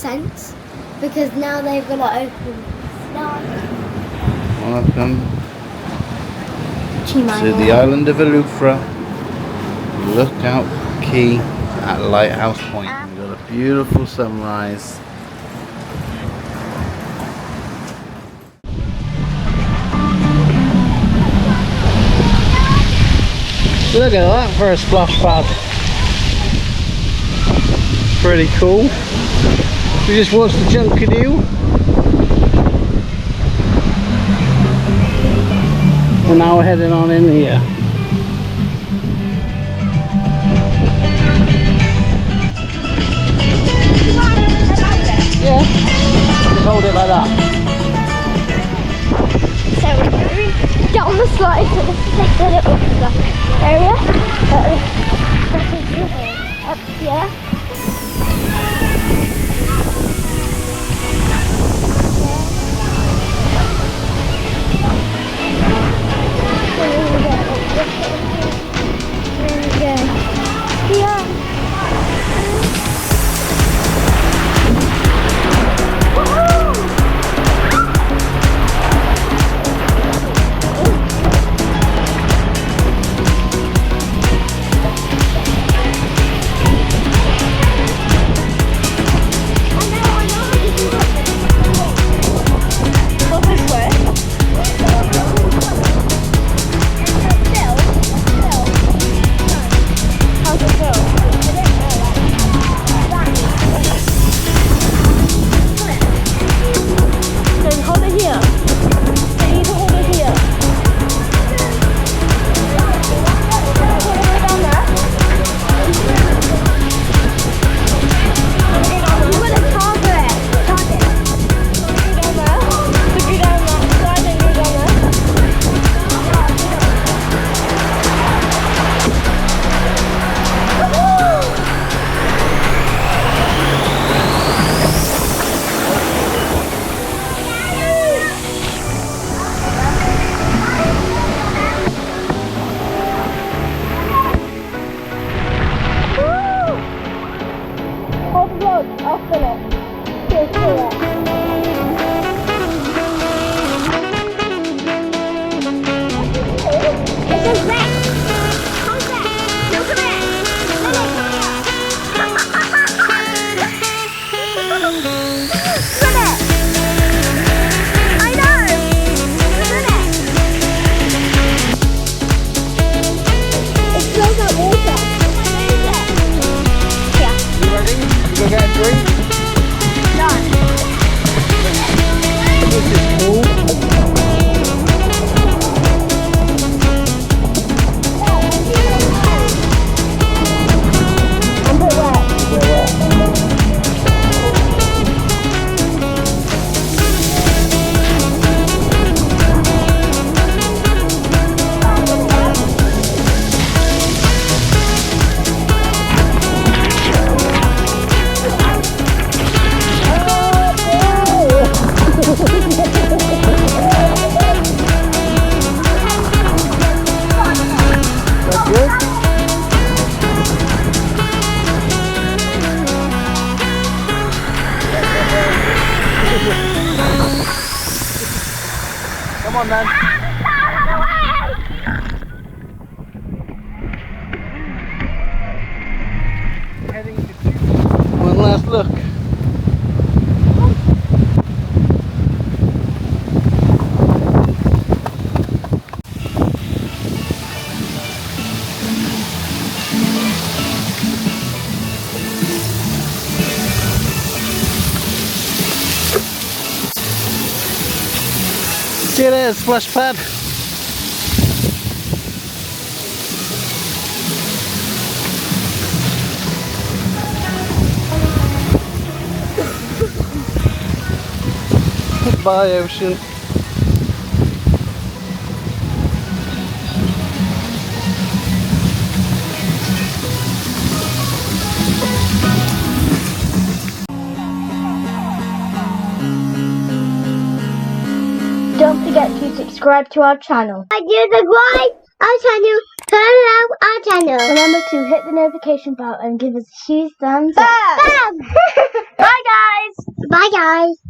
fence because now they've got to open. Welcome to the Island of Eleuthera, Lookout Cay at Lighthouse Point. We've got a beautiful sunrise. Look at that for a splash pad. Pretty cool. We just watched the Junkanoo. And now we're heading on in here. Yeah. Just hold it like that. So we're going down the slide to this little area. Up here. Come on, man. One last look. See you there, splash pad. Bye, ocean. Don't forget to subscribe to our channel. I do the right. our channel. Follow our channel. Remember to hit the notification bell and give us a huge thumbs up. Bye guys. Bye guys.